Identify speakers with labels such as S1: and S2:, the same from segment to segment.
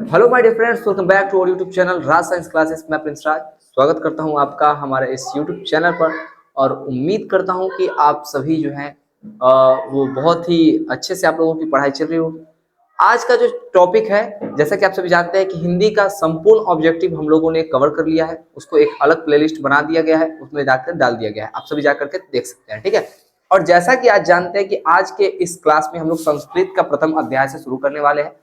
S1: Hello my dear friends, welcome back to our YouTube channel Raj Science Classes. मैं Prince Raj स्वागत करता हूं आपका हमारे इस यूट्यूब चैनल पर और उम्मीद करता हूं कि आप सभी जो हैं वो बहुत ही अच्छे से आप लोगों की पढ़ाई चल रही हो। आज का जो टॉपिक है, जैसा कि आप सभी जानते हैं कि हिंदी का संपूर्ण ऑब्जेक्टिव हम लोगों ने कवर कर लिया है। उसको एक अलग प्लेलिस्ट बना दिया गया है, उसमें जाकर डाल दिया गया है, आप सभी जाकर के देख सकते हैं। ठीक है, और जैसा कि आज जानते हैं कि आज के इस क्लास में हम लोग संस्कृत का प्रथम अध्याय से शुरू करने वाले हैं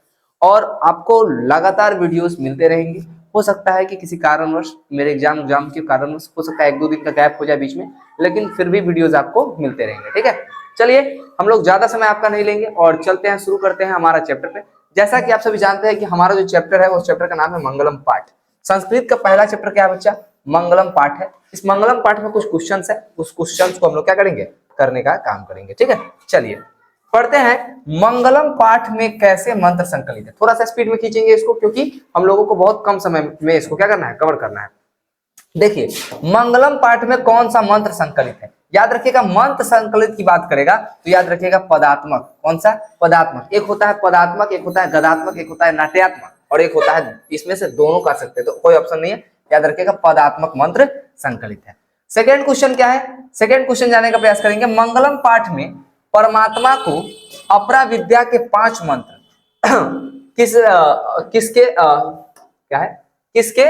S1: और आपको लगातार वीडियोस मिलते रहेंगे। हो सकता है कि किसी कारणवश मेरे एग्जाम के कारणवश हो सकता है 1-2 दिन का गैप हो जाए बीच में, लेकिन फिर भी वीडियोस आपको मिलते रहेंगे। ठीक है, चलिए हम लोग ज्यादा समय आपका नहीं लेंगे और चलते हैं, शुरू करते हैं हमारा चैप्टर पे। जैसा कि आप सभी जानते हैं कि हमारा जो चैप्टर है उस चैप्टर का नाम है मंगलम पाठ। संस्कृत का पहला चैप्टर क्या है बच्चा? मंगलम पाठ है। इस मंगलम पाठ में कुछ क्वेश्चंस है, उस क्वेश्चंस को हम लोग क्या करेंगे, करने का काम करेंगे। ठीक है, चलिए पढ़ते हैं। मंगलम पाठ में कैसे मंत्र संकलित है। थोड़ा सा स्पीड में खींचेंगे इसको क्योंकि हम लोगों को बहुत कम समय में इसको क्या करना है, कवर करना है। देखिए, मंगलम पाठ में कौन सा मंत्र संकलित है? याद रखिएगा, मंत्र संकलित की बात करेगा तो याद रखिएगा पदात्मक। कौन सा? पदात्मक। एक होता है पदात्मक, एक होता है गदात्मक, एक होता है नाट्यात्मक और एक होता है, इसमें से दोनों कर सकते हैं, तो कोई ऑप्शन नहीं है। याद रखिएगा पदात्मक मंत्र संकलित है। सेकेंड क्वेश्चन क्या है? सेकेंड क्वेश्चन जाने का प्रयास करेंगे। मंगलम पाठ में परमात्मा को अपरा विद्या के 5 मंत्र किसके क्या है, किसके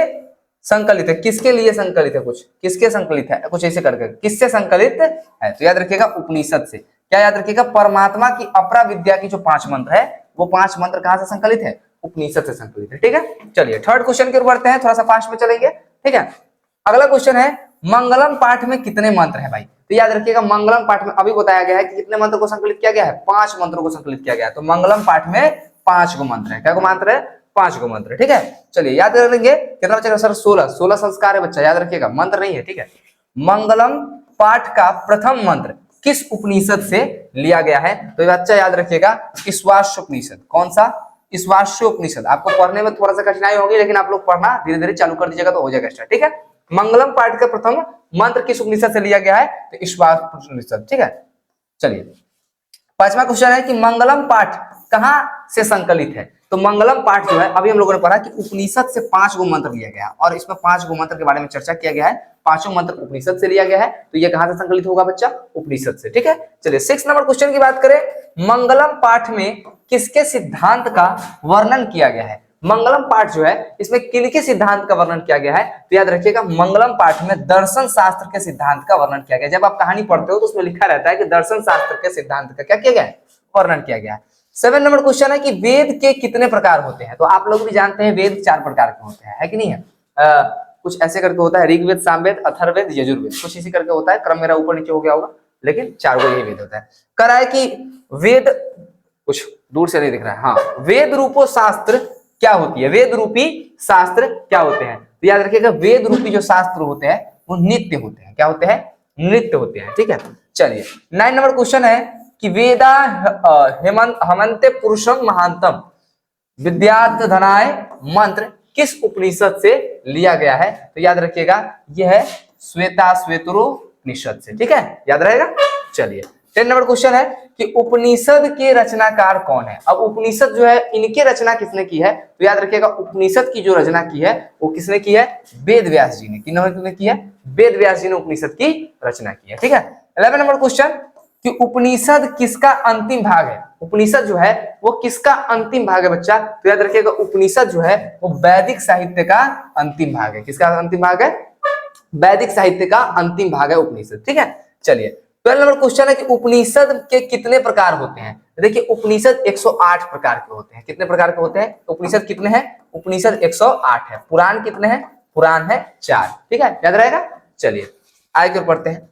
S1: संकलित है, किसके लिए संकलित है, कुछ किसके संकलित है, कुछ ऐसे करके किससे संकलित है? तो याद रखिएगा उपनिषद से। क्या याद रखिएगा? परमात्मा की अपरा विद्या की जो 5 मंत्र है वो 5 मंत्र कहां से संकलित है? उपनिषद से संकलित है। ठीक है, चलिए थर्ड क्वेश्चन की ओर बढ़ते हैं, थोड़ा सा फास्ट में चलेंगे। ठीक है, अगला क्वेश्चन है मंगलम पाठ में कितने मंत्र है भाई? तो याद रखिएगा मंगलम पाठ में अभी बताया गया है कि कितने मंत्र को संकलित किया गया है, 5 मंत्रों को संकलित किया गया है। तो मंगलम पाठ में 5 गो मंत्र है। क्या गो मंत्र है? 5 गो मंत्र। ठीक है, चलिए याद कर लेंगे। कितना बचेगा सर? 16 संस्कार है बच्चा, याद रखिएगा, मंत्र नहीं है। ठीक है, मंगलम पाठ का प्रथम मंत्र किस उपनिषद से लिया गया है? तो बच्चा याद रखिएगा ईश्वास्य उपनिषद। कौन सा? ईश्वास्य उपनिषद। आपको पढ़ने में थोड़ा सा कठिनाई होगी, लेकिन आप लोग पढ़ना धीरे धीरे चालू कर दीजिएगा तो हो जाएगा स्टार्ट। ठीक है, मंगलम पाठ का प्रथम मंत्र किस उपनिषद से लिया गया है? तो ईश्वास्य उपनिषद। ठीक है, चलिए पांचवा क्वेश्चन है कि मंगलम पाठ कहां से संकलित है? तो मंगलम पाठ जो है, अभी हम लोगों ने पढ़ा कि उपनिषद से 5 गो मंत्र लिया गया और इसमें 5 गो मंत्र के बारे में चर्चा किया गया है। 5 मंत्र उपनिषद से लिया गया है, तो ये कहां से संकलित होगा बच्चा? उपनिषद से। ठीक है, चलिए 6 नंबर क्वेश्चन की बात करें। मंगलम पाठ में किसके सिद्धांत का वर्णन किया गया है? मंगलम पाठ जो है इसमें किनके सिद्धांत का वर्णन किया गया है? तो याद रखिएगा मंगलम पाठ में दर्शन शास्त्र के सिद्धांत का वर्णन किया गया है। जब आप कहानी पढ़ते हो तो उसमें लिखा रहता है कि दर्शन शास्त्र के सिद्धांत का क्या किया गया है, वर्णन किया गया है। 7 नंबर क्वेश्चन है कि वेद के कितने प्रकार होते हैं? तो आप लोग भी जानते हैं वेद 4 प्रकार के होते हैं, है कि नहीं है? कुछ ऐसे करके होता है, ऋग्वेद, सामवेद, अथर्ववेद, यजुर्वेद, कुछ इसी करके होता है। क्रम मेरा ऊपर नीचे हो गया होगा, लेकिन 4 गो यही वेद होता है। कह रहा है कि वेद, कुछ दूर से नहीं दिख रहा है, हाँ, वेद रूपो शास्त्र क्या होती है? वेद रूपी शास्त्र क्या होते हैं? तो याद रखिएगा वेद रूपी जो शास्त्र होते हैं वो नित्य होते हैं। क्या होते हैं? नित्य होते हैं। ठीक है, चलिए 9 नंबर क्वेश्चन है कि वेदा हेमंते पुरुषम महांतम विद्यार्थ धनाय मंत्र किस उपनिषद से लिया गया है? तो याद रखिएगा यह है श्वेताश्वेतरो उपनिषद से। ठीक है, याद रहेगा। चलिए 10 नंबर क्वेश्चन है कि उपनिषद के रचनाकार कौन है? अब उपनिषद जो है इनके रचना किसने की है? तो याद रखिएगा उपनिषद की जो रचना की है वो किसने की है? वेद व्यास जी ने। किन्होंने की है? वेद व्यास जी ने उपनिषद की रचना की है। ठीक है, 11 नंबर क्वेश्चन कि उपनिषद किसका अंतिम भाग है? उपनिषद जो है वो किसका अंतिम भाग है बच्चा? तो याद रखिएगा उपनिषद जो है वो वैदिक साहित्य का अंतिम भाग है। किसका अंतिम भाग है? वैदिक साहित्य का अंतिम भाग है उपनिषद। ठीक है, चलिए 12 नंबर क्वेश्चन है कि उपनिषद के कितने प्रकार होते हैं? देखिए उपनिषद 108 प्रकार के होते हैं। कितने प्रकार के होते हैं? उपनिषद कितने हैं? उपनिषद 108 है। पुराण कितने हैं? पुराण है 4। ठीक है, याद रहेगा। चलिए आगे की ओर पढ़ते हैं।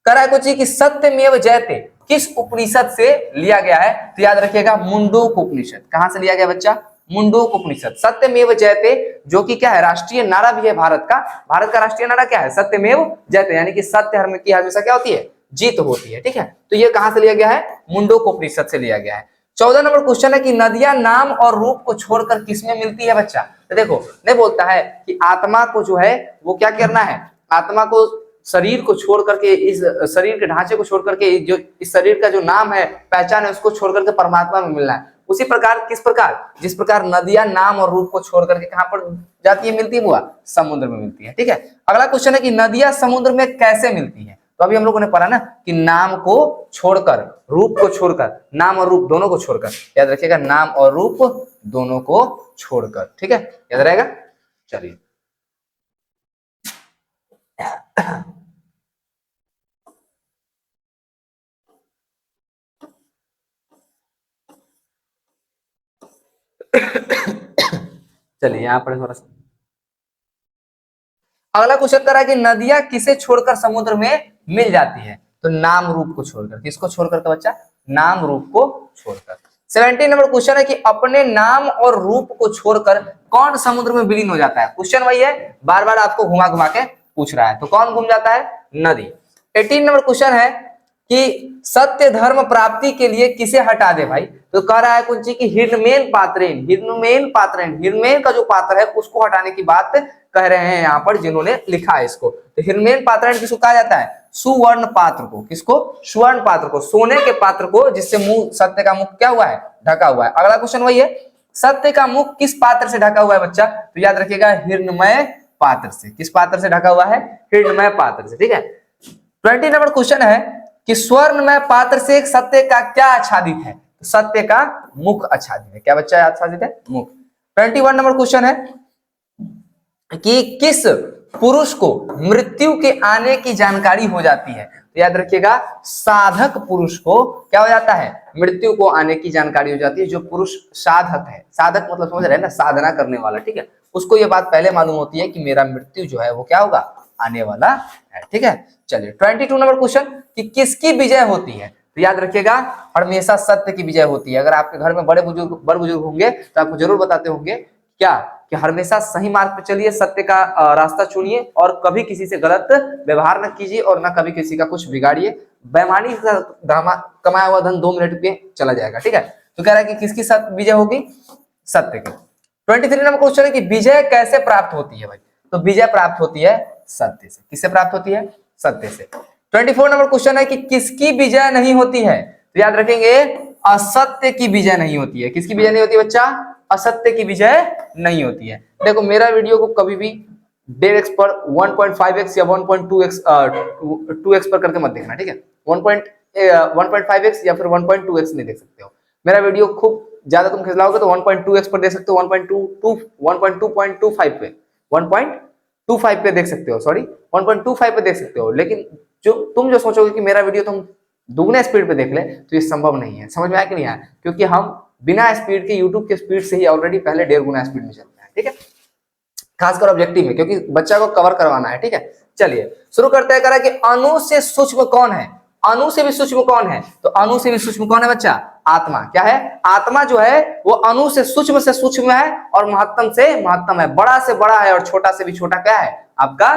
S1: करा कुछ कि सत्यमेव जयते किस उपनिषद से लिया गया है? तो याद रखिएगा मुंडोक उपनिषद। कहां से लिया गया बच्चा? मुंडोक उपनिषद। सत्यमेव जयते जो कि क्या है? राष्ट्रीय नारा भी है भारत का। भारत का राष्ट्रीय नारा क्या है? सत्यमेव जयते, यानी कि सत्य की हमेशा क्या होती है? जीत होती है। ठीक है, तो ये कहां से लिया गया है? मुंडोक उपनिषद से लिया गया है। 14 नंबर क्वेश्चन है कि नदियां नाम और रूप को छोड़कर किसमें मिलती है बच्चा? तो देखो नहीं बोलता है कि आत्मा को जो है वो क्या करना है? आत्मा को शरीर को छोड़ करके, इस शरीर के ढांचे को छोड़ करके, जो इस शरीर का जो नाम है, पहचान है, उसको छोड़ करके परमात्मा में मिलना है। उसी प्रकार किस प्रकार, जिस प्रकार नदियां नाम और रूप को छोड़ करके कहां पर जाती है, मिलती है बुआ, समुद्र में मिलती है। ठीक है, अगला क्वेश्चन है कि नदियां समुद्र में कैसे मिलती है। तो अभी हम लोगों ने पढ़ा ना कि नाम को छोड़कर, रूप को छोड़कर, नाम और रूप दोनों को छोड़कर, याद रखिएगा, नाम और रूप दोनों को छोड़कर। ठीक है, याद रहेगा। चलिए चलिए यहाँ पर थोड़ा सा अगला क्वेश्चन कर रहा है कि नदियां किसे छोड़कर समुद्र में मिल जाती है। तो नाम रूप को छोड़कर, किसको छोड़कर तो बच्चा, नाम रूप को छोड़कर। 17 नंबर क्वेश्चन है कि अपने नाम और रूप को छोड़कर कौन समुद्र में विलीन हो जाता है। क्वेश्चन वही है, बार बार आपको घुमा घुमा के पूछ रहा है, तो कौन घूम जाता है, नदी। 18 नंबर क्वेश्चन है कि सत्य धर्म प्राप्ति के लिए किसे हटा दे भाई। तो कह रहा है कुंची की हिरण्मेन पात्रेन, हिरण्मेन पात्रेन, हिरण्मेन का जो पात्र है उसको हटाने की बात कह रहे हैं यहाँ पर जिन्होंने लिखा है इसको। तो हिरण्मेन पात्रेन किसको कहा जाता है, सुवर्ण पात्र को। किसको, स्वर्ण पात्र को, सोने के पात्र को जिससे मुंह, सत्य का मुख क्या हुआ है, ढका हुआ है। अगला क्वेश्चन वही है, सत्य का मुख किस पात्र से ढका हुआ है बच्चा। तो याद रखिएगा हिरण्मय पात्र से। किस पात्र से ढका हुआ है, हिरण्मय पात्र से। ठीक है, 20 नंबर क्वेश्चन है कि स्वर्णमय पात्र से सत्य का क्या आच्छादित है। सत्य का मुख आच्छादित है। क्या बच्चा आच्छादित है, मुख। 21 नंबर क्वेश्चन है कि किस पुरुष को मृत्यु के आने की जानकारी हो जाती है। तो याद रखिएगा साधक पुरुष को क्या हो जाता है, मृत्यु को आने की जानकारी हो जाती है। जो पुरुष साधक है, साधक मतलब समझ रहे हैं ना, साधना करने वाला। ठीक है, उसको ये बात पहले मालूम होती है कि मेरा मृत्यु जो है वो क्या होगा, आने वाला है। ठीक है, चलिए 22 नंबर क्वेश्चन कि किसकी विजय होती है। तो याद रखिएगा हमेशा सत्य की विजय होती है। अगर आपके घर में बड़े बुजुर्ग होंगे तो आपको जरूर बताते होंगे क्या, कि हमेशा सही मार्ग पर चलिए, सत्य का रास्ता चुनिए और कभी किसी से गलत व्यवहार न कीजिए और न कभी किसी का कुछ बिगाड़िए। बेईमानी का कमाया हुआ धन 2 मिनट में चला जाएगा। ठीक है, तो कह रहा है कि किसकी विजय होगी, सत्य की। 23 नंबर क्वेश्चन है कि विजय कैसे प्राप्त होती है भाई। तो विजय प्राप्त होती है सत्य से। किससे प्राप्त होती है, सत्य से। 24 नंबर क्वेश्चन है कि किसकी विजय नहीं होती है। तो याद रखेंगे असत्य की विजय नहीं होती है। किसकी विजय नहीं होती है बच्चा, असत्य की विजय नहीं होती है। देखो मेरा वीडियो को कभी भी 1.5x पर 1.5x या 1.2x 2x पर करके मत देखना। ठीक है, 1.5x या फिर 1.2x नहीं देख सकते हो। मेरा वीडियो खूब ज्यादा तुम खिलाओगे तो 1.2x पर देख सकते हो, 1.2.25 पे 1.25 पे देख सकते हो, सॉरी 1.25 पे देख सकते हो। लेकिन जो तुम जो सोचोगे कि मेरा वीडियो तुम दुगने स्पीड पे देख ले, तो ये संभव नहीं है। समझ में आया कि नहीं आया, क्योंकि हम बिना स्पीड के यूट्यूब के स्पीड से ही ऑलरेडी पहले 1.5 गुना स्पीड में चलते हैं। ठीक है, खासकर ऑब्जेक्टिव में, क्योंकि बच्चा को कवर करवाना है। ठीक है, चलिए शुरू करते हैं। करा कि अणु से सूक्ष्म कौन है, अणु से भी सूक्ष्म कौन है। तो अणु से भी सूक्ष्म कौन है बच्चा, आत्मा। क्या है, आत्मा जो है वो अणु से सूक्ष्म है और महत्तम से महत्तम है, बड़ा से बड़ा है और छोटा से भी छोटा क्या है, आपका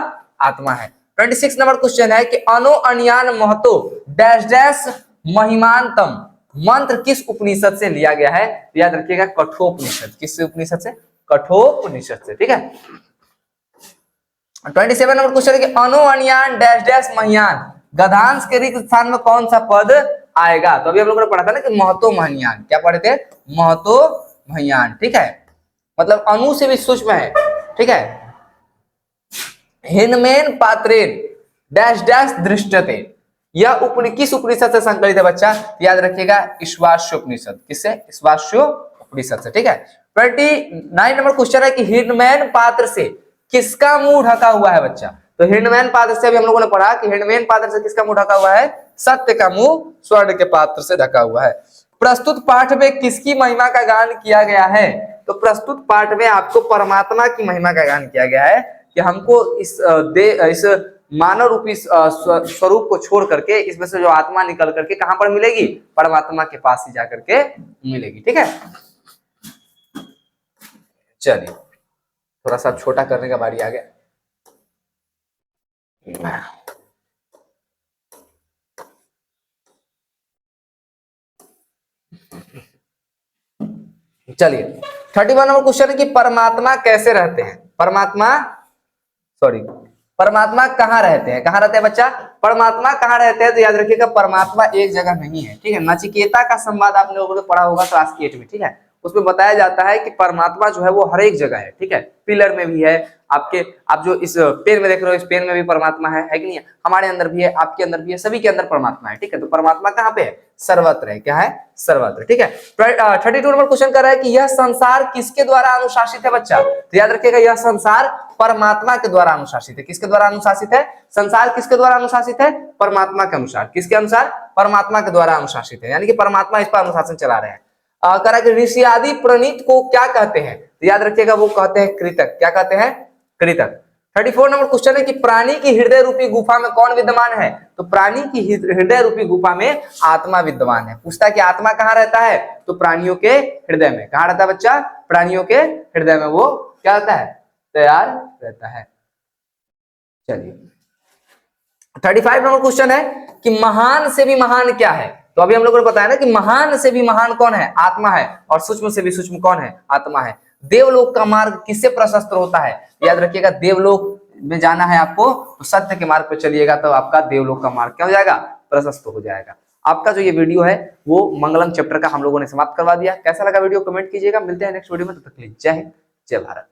S1: आत्मा है। 26 नंबर क्वेश्चन है कि अनु अनियान महतो डैश डैश महिमानतम मंत्र किस उपनिषद से लिया गया है। याद रखिएगा कठोपनिषद। किस उपनिषद से, कठोपनिषद से। ठीक है, 27 नंबर क्वेश्चन है कि अनु अनियान डैश डैश महियान गधांश के रिक्त स्थान में कौन सा पद आएगा। तो अभी हम लोगों ने पढ़ा था ना कि महतो महियान। क्या पढ़े थे, महतो महियान। ठीक है, मतलब अणु से भी सूक्ष्म है। ठीक है, हिनमेन पात्रेन डैश डैश दृष्टते, यह किस उपनिषद से संकलित है बच्चा। याद रखिएगा ईश्वास्य उपनिषद। किससे, ईश्वास्य उपनिषद से। ठीक है, 29 नंबर क्वेश्चन है कि हिरण्मयन पात्र से किसका मुंह ढका हुआ है बच्चा। तो हिरण्मयन पात्र से अभी हम लोगों ने पढ़ा कि हिरण्मयन पात्र से किसका मुंह ढका हुआ है, सत्य का मुंह स्वर्ण के पात्र से ढका हुआ है। प्रस्तुत पाठ में किसकी महिमा का गान किया गया है। तो प्रस्तुत पाठ में आपको परमात्मा की महिमा का गान किया गया है कि हमको इस मानव रूपी स्वरूप को छोड़ करके इसमें से जो आत्मा निकल करके कहां पर मिलेगी, परमात्मा के पास ही जाकर के मिलेगी। ठीक है, चलिए थोड़ा सा छोटा करने का बारी आ गया। चलिए 31 नंबर क्वेश्चन है कि परमात्मा कैसे रहते हैं। परमात्मा, सॉरी परमात्मा कहाँ रहते हैं, कहाँ रहते हैं बच्चा, परमात्मा कहाँ रहते हैं, तो याद रखिएगा परमात्मा एक जगह नहीं है, ठीक है। नचिकेता का संवाद आपने लोगों ने पढ़ा होगा क्लास 8 में, ठीक है। उसमें बताया जाता है कि परमात्मा जो है वो हर एक जगह है, ठीक है। पिलर में भी है, आपके आप जो इस पेन में देख रहे हो, इस पेन में भी परमात्मा है कि नहीं है, हमारे अंदर भी है, आपके अंदर भी है, सभी के अंदर परमात्मा है, ठीक है। तो परमात्मा कहाँ पे है, सर्वत्र है, क्या है, सर्वत्र, ठीक है। 32 नंबर क्वेश्चन कर रहा है कि यह संसार किसके द्वारा अनुशासित है बच्चा, तो याद रखिएगा यह संसार परमात्मा के द्वारा अनुशासित है। किसके द्वारा अनुशासित है, संसार किसके द्वारा अनुशासित है, परमात्मा के अनुसार, किसके अनुसार, परमात्मा के द्वारा अनुशासित है, यानी कि परमात्मा इस पर अनुशासन चला रहे हैं। करा कि ऋषि आदि प्रणीत को क्या कहते हैं, तो याद रखिएगा वो कहते हैं कृतक, क्या कहते हैं, कृतक। 34 नंबर क्वेश्चन है कि प्राणी की हृदय रूपी गुफा में कौन विद्यमान है, तो प्राणी की हृदय रूपी गुफा में आत्मा विद्यमान है। पूछता है कि आत्मा कहाँ रहता है, तो प्राणियों के हृदय में, कहाँ रहता है बच्चा, प्राणियों के हृदय में वो क्या रहता है, तैयार रहता है। चलिए 35 नंबर क्वेश्चन है कि महान से भी महान क्या है, तो अभी हम लोगों ने बताया ना कि महान से भी महान कौन है, आत्मा है, और सूक्ष्म से भी सूक्ष्म कौन है, आत्मा है। देवलोक का मार्ग किससे प्रशस्त होता है, याद रखिएगा देवलोक में जाना है आपको तो सत्य के मार्ग पर चलिएगा, तो आपका देवलोक का मार्ग क्या हो जाएगा, प्रशस्त हो जाएगा। आपका जो ये वीडियो है वो मंगलम चैप्टर का हम लोगों ने समाप्त करवा दिया। कैसा लगा वीडियो कमेंट कीजिएगा, मिलते हैं नेक्स्ट वीडियो में, तब तक के लिए जय हिंद जय भारत।